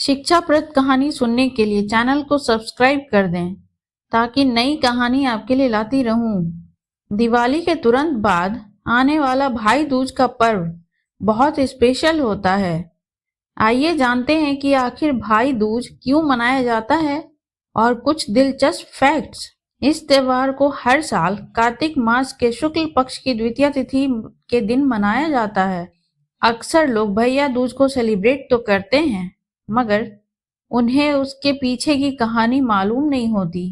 शिक्षाप्रद कहानी सुनने के लिए चैनल को सब्सक्राइब कर दें ताकि नई कहानी आपके लिए लाती रहूं। दिवाली के तुरंत बाद आने वाला भाई दूज का पर्व बहुत स्पेशल होता है। आइए जानते हैं कि आखिर भाई दूज क्यों मनाया जाता है और कुछ दिलचस्प फैक्ट्स। इस त्योहार को हर साल कार्तिक मास के शुक्ल पक्ष की द्वितीय तिथि के दिन मनाया जाता है। अक्सर लोग भैया दूज को सेलिब्रेट तो करते हैं, मगर उन्हें उसके पीछे की कहानी मालूम नहीं होती।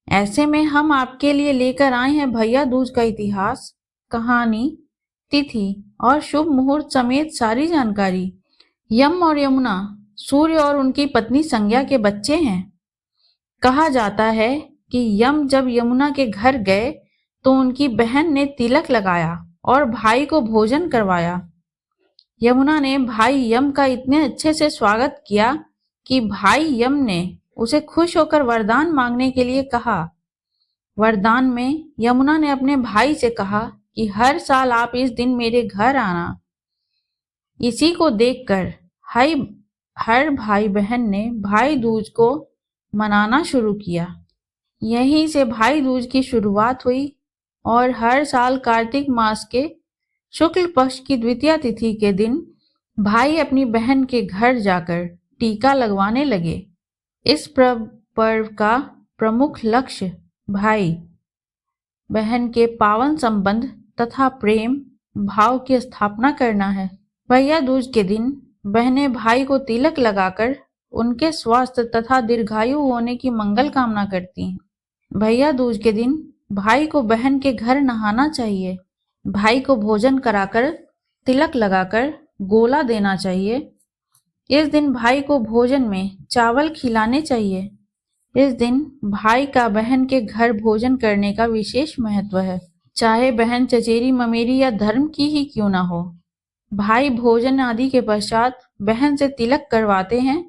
ऐसे में हम आपके लिए लेकर आए हैं भैया दूज का इतिहास, कहानी, तिथि और शुभ मुहूर्त समेत सारी जानकारी। यम और यमुना सूर्य और उनकी पत्नी संज्ञा के बच्चे हैं। कहा जाता है कि यम जब यमुना के घर गए तो उनकी बहन ने तिलक लगाया और भाई को भोजन करवाया। यमुना ने भाई यम का इतने अच्छे से स्वागत किया कि भाई यम ने उसे खुश होकर वरदान मांगने के लिए कहा। वरदान में यमुना ने अपने भाई से कहा कि हर साल आप इस दिन मेरे घर आना। इसी को देखकर हर भाई बहन ने भाई दूज को मनाना शुरू किया। यहीं से भाई दूज की शुरुआत हुई और हर साल कार्तिक मास के शुक्ल पक्ष की द्वितीय तिथि के दिन भाई अपनी बहन के घर जाकर टीका लगवाने लगे। इस पर्व का प्रमुख लक्ष्य भाई बहन के पावन संबंध तथा प्रेम भाव की स्थापना करना है। भैया दूज के दिन बहनें भाई को तिलक लगाकर उनके स्वास्थ्य तथा दीर्घायु होने की मंगल कामना करती हैं। भैया दूज के दिन भाई को बहन के घर नहाना चाहिए। भाई को भोजन कराकर तिलक लगाकर गोला देना चाहिए। इस दिन भाई को भोजन में चावल खिलाने चाहिए। इस दिन भाई का बहन के घर भोजन करने का विशेष महत्व है, चाहे बहन चचेरी ममेरी या धर्म की ही क्यों ना हो। भाई भोजन आदि के पश्चात बहन से तिलक करवाते हैं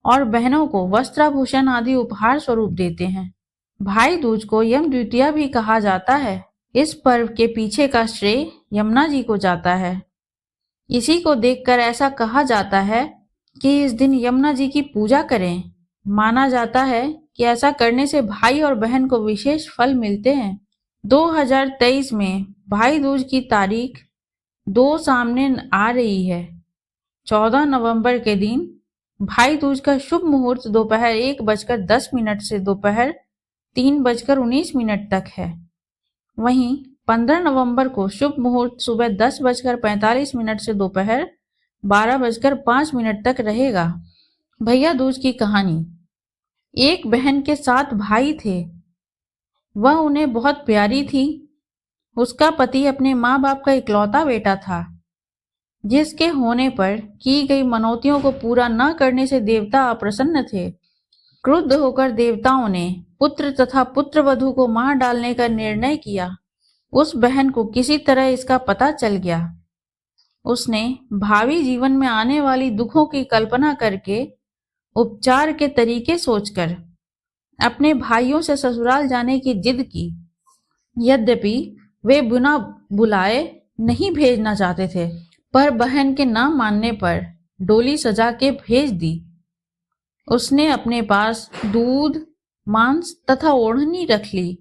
और बहनों को वस्त्राभूषण आदि उपहार स्वरूप देते हैं। भाई दूज को यम द्वितीया भी कहा जाता है। इस पर्व के पीछे का श्रेय यमुना जी को जाता है। इसी को देखकर ऐसा कहा जाता है कि इस दिन यमुना जी की पूजा करें। माना जाता है कि ऐसा करने से भाई और बहन को विशेष फल मिलते हैं। 2023 में भाई दूज की तारीख 2 सामने आ रही है। 14 नवंबर के दिन भाई दूज का शुभ मुहूर्त दोपहर 1:10 से दोपहर 3:19 तक है। वहीं 15 नवंबर को शुभ मुहूर्त सुबह 10:45 से दोपहर 12:05 तक रहेगा। भैया दूज की कहानी। एक बहन के 7 भाई थे। वह उन्हें बहुत प्यारी थी। उसका पति अपने माँ बाप का इकलौता बेटा था, जिसके होने पर की गई मनौतियों को पूरा न करने से देवता अप्रसन्न थे। क्रुद्ध होकर देवताओं ने पुत्र तथा पुत्रवधू को मार डालने का निर्णय किया। उस बहन को किसी तरह इसका पता चल गया। उसने भावी जीवन में आने वाली दुखों की कल्पना करके उपचार के तरीके सोचकर अपने भाइयों से ससुराल जाने की जिद की। यद्यपि वे बिना बुलाए नहीं भेजना चाहते थे, पर बहन के न मानने पर डोली सजा के भेज दी। उसने अपने पास दूध, मांस तथा ओढ़नी रख ली।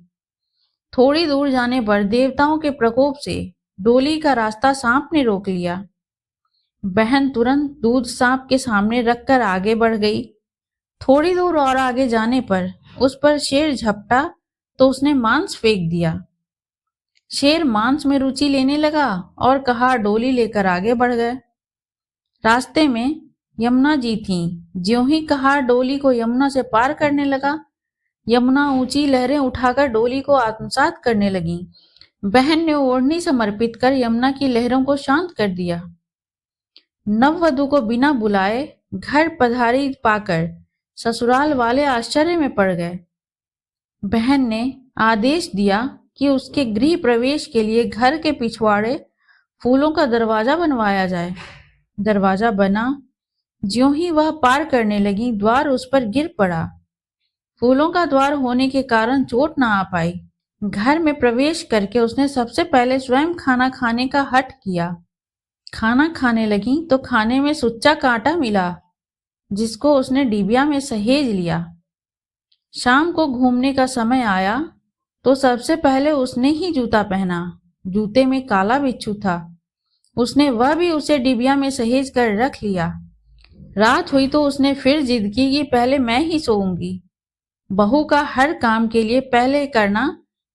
थोड़ी दूर जाने पर देवताओं के प्रकोप से डोली का रास्ता सांप ने रोक लिया। बहन तुरंत दूध सांप के सामने रखकर आगे बढ़ गई। थोड़ी दूर और आगे जाने पर उस पर शेर झपटा तो उसने मांस फेंक दिया। शेर मांस में रुचि लेने लगा और कहा डोली लेकर आगे बढ़ गए। रास्ते में यमुना जी थीं। ज्यों ही कहा डोली को यमुना से पार करने लगा। यमुना ऊंची लहरें उठाकर डोली को आत्मसात करने लगी। बहन ने ओढ़नी समर्पित कर यमुना की लहरों को शांत कर दिया। नववधू को बिना बुलाए घर पधारी पाकर ससुराल वाले आश्चर्य में पड़ गए। बहन ने आदेश दिया कि उसके गृह प्रवेश के लिए घर के पिछवाड़े फूलों का दरवाजा बनवाया जाए। दरवाजा बना। ज्यों ही वह पार करने लगी, द्वार उस पर गिर पड़ा। फूलों का द्वार होने के कारण चोट न आ पाई। घर में प्रवेश करके उसने सबसे पहले स्वयं खाना खाने का हठ किया। खाना खाने लगी तो खाने में सुच्चा कांटा मिला। जिसको उसने डिबिया में सहेज लिया। शाम को घूमने का समय आया तो सबसे पहले उसने ही जूता पहना। जूते में काला बिच्छू था। उसने वह भी उसे डिबिया में सहेज कर रख लिया। रात हुई तो उसने फिर जिद की कि पहले मैं ही सोऊंगी। बहू का हर काम के लिए पहले करना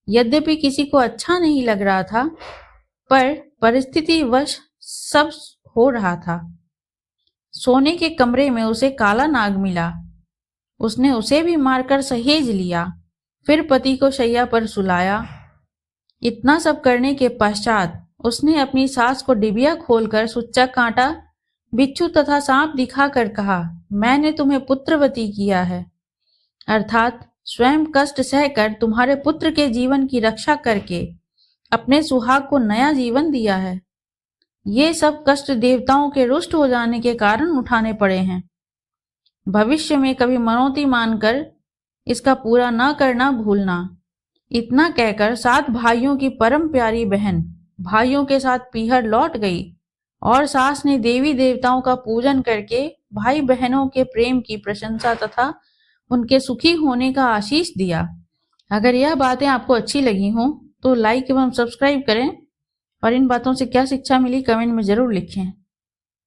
यद्यपि किसी को अच्छा नहीं लग रहा था, पर परिस्थितिवश सब हो रहा था। सोने के कमरे में उसे काला नाग मिला। उसने उसे भी मारकर सहेज लिया, फिर पति को शैया पर सुलाया। इतना सब करने के पश्चात उसने अपनी सास को डिबिया खोलकर सुच्चा कांटा, बिच्छू तथा सांप दिखाकर कहा, मैंने तुम्हें पुत्रवती किया है, अर्थात स्वयं कष्ट सहकर तुम्हारे पुत्र के जीवन की रक्षा करके अपने सुहाग को नया जीवन दिया है। ये सब कष्ट देवताओं के रुष्ट हो जाने के कारण उठाने पड़े हैं। भविष्य में कभी मनौती मानकर इसका पूरा न करना भूलना। इतना कहकर 7 भाइयों की परम प्यारी बहन भाइयों के साथ पीहर लौट गई और सास ने देवी देवताओं का पूजन करके भाई बहनों के प्रेम की प्रशंसा तथा उनके सुखी होने का आशीष दिया। अगर यह बातें आपको अच्छी लगी हों तो लाइक एवं सब्सक्राइब करें और इन बातों से क्या शिक्षा मिली कमेंट में जरूर लिखें।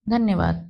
धन्यवाद।